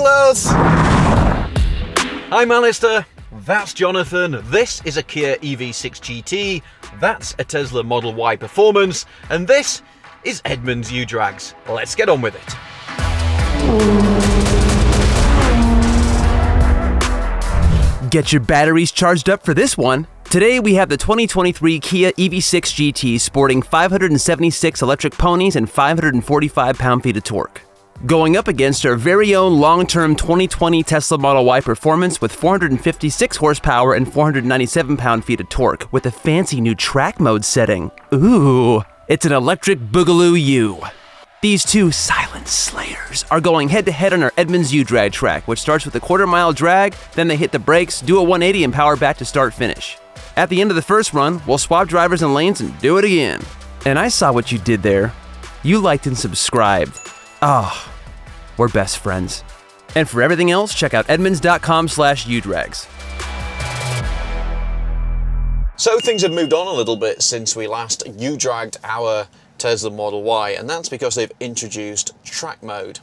Spoilers! I'm Alistair, that's Jonathan, this is a Kia EV6 GT, that's a Tesla Model Y Performance, and this is Edmunds U-Drags. Let's get on with it. Get your batteries charged up for this one. Today we have the 2023 Kia EV6 GT sporting 576 electric ponies and 545 pound-feet of torque. Going up against our very own long-term 2020 Tesla Model Y Performance with 456 horsepower and 497 pound-feet of torque with a fancy new track mode setting. Ooh, it's an electric Boogaloo U. These two silent slayers are going head-to-head on our Edmunds U-Drag track, which starts with a quarter-mile drag, then they hit the brakes, do a 180 and power back to start-finish. At the end of the first run, we'll swap drivers and lanes and do it again. And I saw what you did there. You liked and subscribed. Oh, we're best friends. And for everything else, check out edmunds.com/udrags. So things have moved on a little bit since we last U-Dragged our Tesla Model Y, and that's because they've introduced track mode,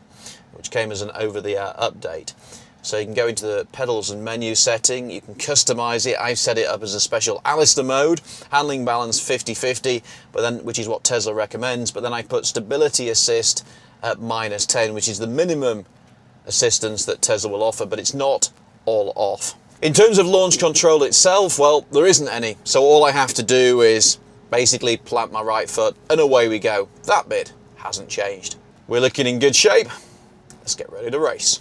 which came as an over-the-air update. So you can go into the pedals and menu setting, you can customize it. I've set it up as a special Alistair mode, handling balance 50-50, but then, which is what Tesla recommends, but then I put stability assist at -10, which is the minimum assistance that Tesla will offer, but it's not all off. In terms of launch control itself, well, there isn't any. So all I have to do is basically plant my right foot and away we go. That bit hasn't changed. We're looking in good shape. Let's get ready to race.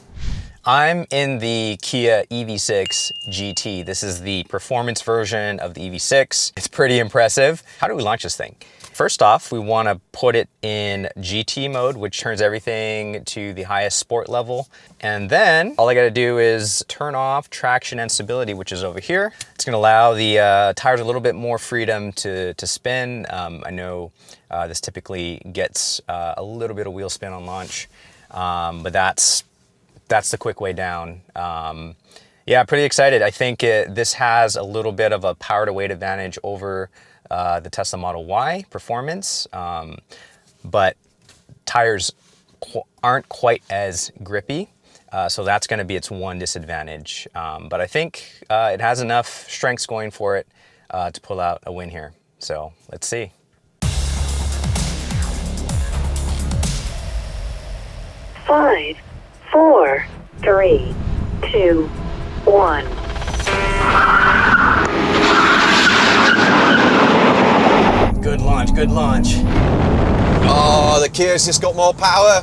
I'm in the Kia EV6 GT. This is the performance version of the EV6. It's pretty impressive. How do we launch this thing? First off, we want to put it in GT mode, which turns everything to the highest sport level. And then all I got to do is turn off traction and stability, which is over here. It's going to allow the tires a little bit more freedom to spin. I know this typically gets a little bit of wheel spin on launch, but that's the quick way down. Yeah, pretty excited. I think this has a little bit of a power to weight advantage over the Tesla Model Y Performance, but tires aren't quite as grippy, so that's going to be its one disadvantage. But I think it has enough strengths going for it to pull out a win here. So let's see. Five, 4, 3, 2, 1. Good launch, good launch. Oh, the Kia's just got more power.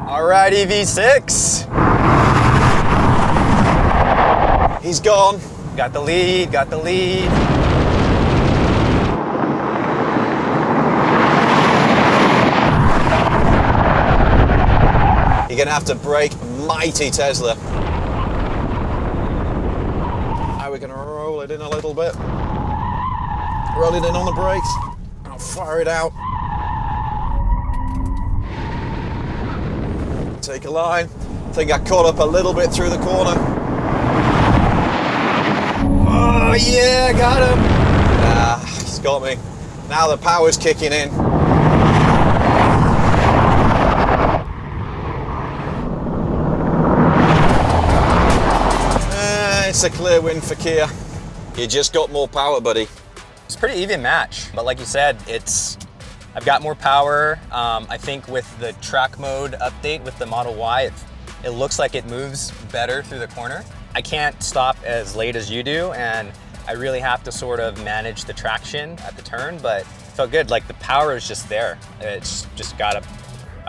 All right, EV6. He's gone. Got the lead, got the lead. You're gonna have to brake, mighty Tesla. Now we're gonna roll it in a little bit. Roll it in on the brakes. I'll fire it out. Take a line. I think I caught up a little bit through the corner. Oh yeah, got him. Ah, he's got me. Now the power's kicking in. It's a clear win for Kia. You just got more power, buddy. It's a pretty even match, but like you said, I've got more power. I think with the track mode update with the Model Y, it looks like it moves better through the corner. I can't stop as late as you do, and I really have to sort of manage the traction at the turn, but it felt good. Like the power is just there. It's just got a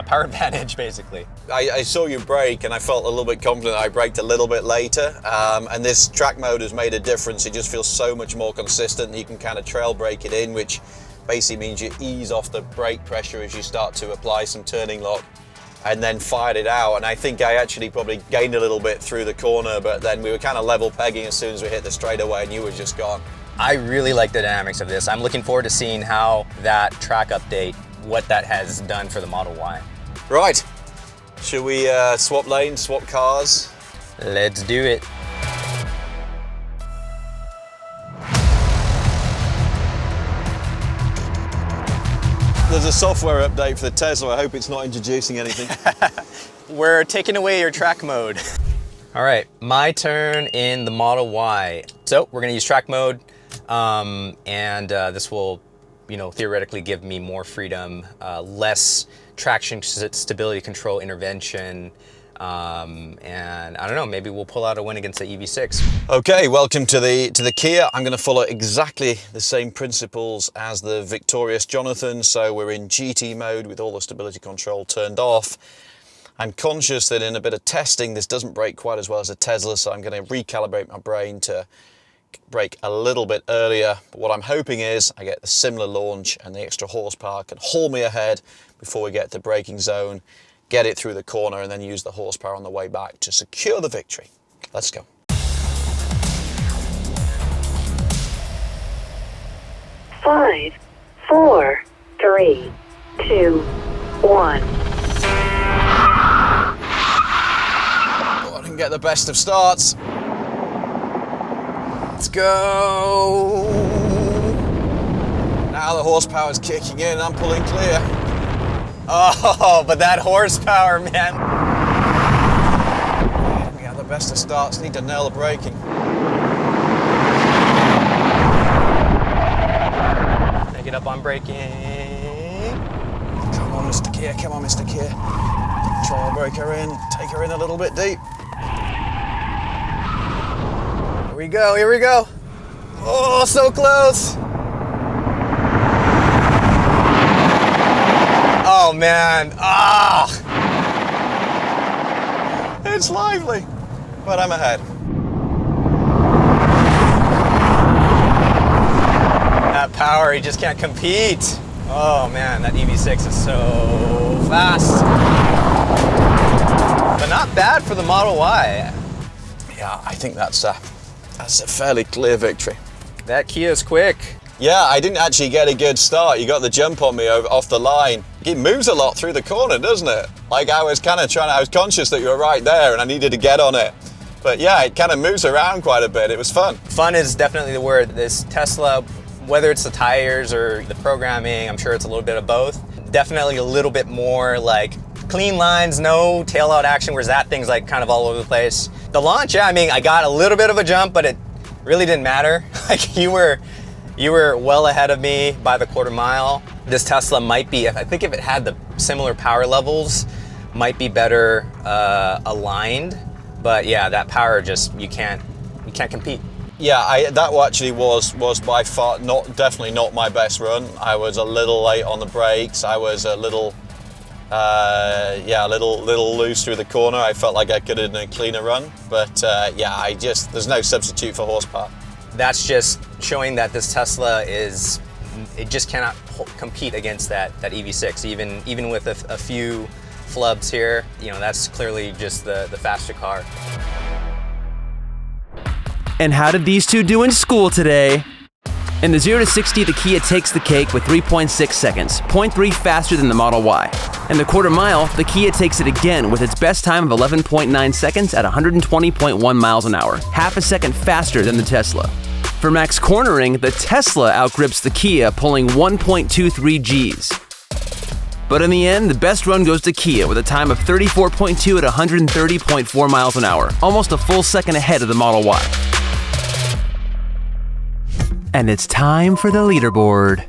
power advantage, basically. I saw you brake and I felt a little bit confident I braked a little bit later, and this track mode has made a difference. It just feels so much more consistent. You can kind of trail brake it in, which basically means you ease off the brake pressure as you start to apply some turning lock, and then fired it out. And I think I actually probably gained a little bit through the corner, but then we were kind of level pegging as soon as we hit the straightaway and you were just gone. I really like the dynamics of this. I'm looking forward to seeing how that track update, what that has done for the Model Y. Right, should we swap lanes, swap cars? Let's do it. There's a software update for the Tesla. I hope it's not introducing anything. We're taking away your track mode. All right, my turn in the Model Y. So we're gonna use track mode, and this will, theoretically give me more freedom, less traction stability control intervention, and I don't know, maybe we'll pull out a win against the EV6. Okay, welcome to the Kia. I'm going to follow exactly the same principles as the victorious Jonathan. So we're in GT mode with all the stability control turned off. I'm conscious that in a bit of testing, this doesn't brake quite as well as a Tesla, so I'm going to recalibrate my brain to brake a little bit earlier. But what I'm hoping is I get the similar launch and the extra horsepower can haul me ahead before we get to braking zone, get it through the corner, and then use the horsepower on the way back to secure the victory. Let's go. Five, four, three, two, one. Oh, I didn't get the best of starts. Let's go. Now the horsepower's kicking in, I'm pulling clear. Oh, but that horsepower, man. We have the best of starts, need to nail the braking. Make it up on braking. Come on, Mr. Kia, come on, Mr. Kia. Try to brake her in, take her in a little bit deep. Here we go, here we go. Oh, so close. Oh man, It's lively, but I'm ahead. That power, you just can't compete. Oh man, that EV6 is so fast. But not bad for the Model Y. Yeah, I think that's a fairly clear victory. That Kia's quick. Yeah, I didn't actually get a good start. You got the jump on me off the line. It moves a lot through the corner, doesn't it? Like I was conscious that you were right there and I needed to get on it. But yeah, it kind of moves around quite a bit. It was fun. Fun is definitely the word. This Tesla, whether it's the tires or the programming, I'm sure it's a little bit of both. Definitely a little bit more like clean lines, no tail out action, whereas that thing's like kind of all over the place. The launch, yeah, I mean, I got a little bit of a jump, but it really didn't matter. Like you were well ahead of me by the quarter mile. This Tesla might be, I think if it had the similar power levels, might be better aligned. But yeah, that power just, you can't compete. Yeah, that actually was by far definitely not my best run. I was a little late on the brakes. I was a little loose through the corner. I felt like I could have done a cleaner run, but yeah, there's no substitute for horsepower. That's just showing that this Tesla it just cannot compete against that EV6, even with a few flubs here. That's clearly just the faster car. And how did these two do in school today? In the 0 to 60, the Kia takes the cake with 3.6 seconds, 0.3 faster than the Model Y. In the quarter mile, the Kia takes it again with its best time of 11.9 seconds at 120.1 miles an hour, half a second faster than the Tesla. For max cornering, the Tesla outgrips the Kia, pulling 1.23 Gs. But in the end, the best run goes to Kia with a time of 34.2 at 130.4 miles an hour, almost a full second ahead of the Model Y. And it's time for the leaderboard.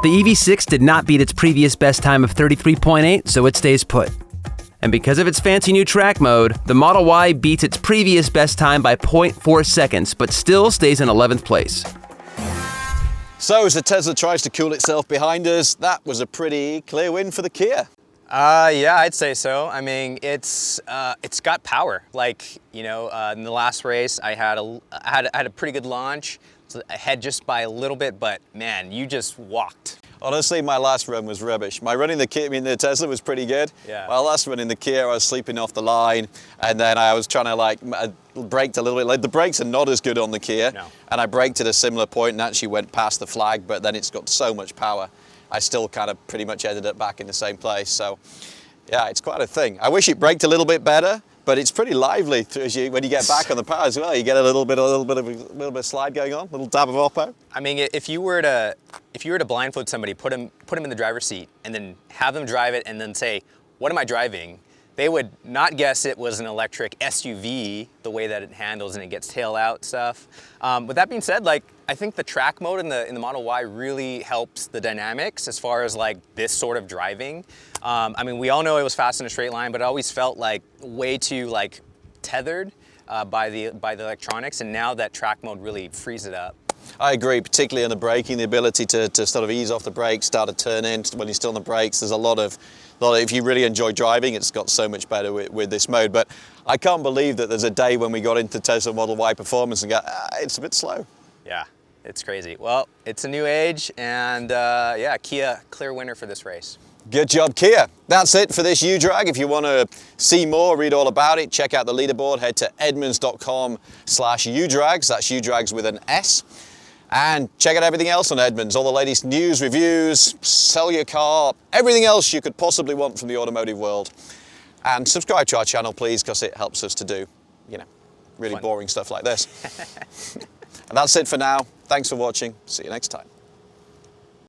The EV6 did not beat its previous best time of 33.8, so it stays put. And because of its fancy new track mode, the Model Y beats its previous best time by 0.4 seconds, but still stays in 11th place. So as the Tesla tries to cool itself behind us, that was a pretty clear win for the Kia. Yeah, I'd say so. I mean, it's got power. Like, in the last race, I had a pretty good launch. So ahead just by a little bit, but man, you just walked. Honestly, my last run was rubbish. My run in the Tesla was pretty good. Yeah. My last run in the Kia, I was sleeping off the line, and then I was trying to braked a little bit. Like the brakes are not as good on the Kia, no. And I braked at a similar point and actually went past the flag, but then it's got so much power. I still kind of pretty much ended up back in the same place. So yeah, it's quite a thing. I wish it braked a little bit better, but it's pretty lively when you get back on the power as well. You get a little bit of slide going on, a little dab of oppo. I mean, if you were to blindfold somebody, put them in the driver's seat, and then have them drive it, and then say, "What am I driving?" They would not guess it was an electric SUV, the way that it handles and it gets tail out stuff. With that being said, like, I think the track mode in the Model Y really helps the dynamics as far as like this sort of driving. I mean, we all know it was fast in a straight line, but it always felt like way too like tethered by the electronics, and now that track mode really frees it up. I agree, particularly in the braking, the ability to sort of ease off the brakes, start to turn in when you're still on the brakes. There's a lot of, if you really enjoy driving, it's got so much better with this mode. But I can't believe that there's a day when we got into Tesla Model Y performance and go, it's a bit slow. Yeah, it's crazy. Well, it's a new age, and yeah, Kia, clear winner for this race. Good job, Kia. That's it for this U-Drag. If you want to see more, read all about it, check out the leaderboard, head to edmunds.com/U-Drags. That's U-Drags with an S. And check out everything else on Edmunds, all the latest news, reviews, sell your car, everything else you could possibly want from the automotive world. And subscribe to our channel, please, because it helps us to do, really boring stuff like this. And that's it for now. Thanks for watching. See you next time.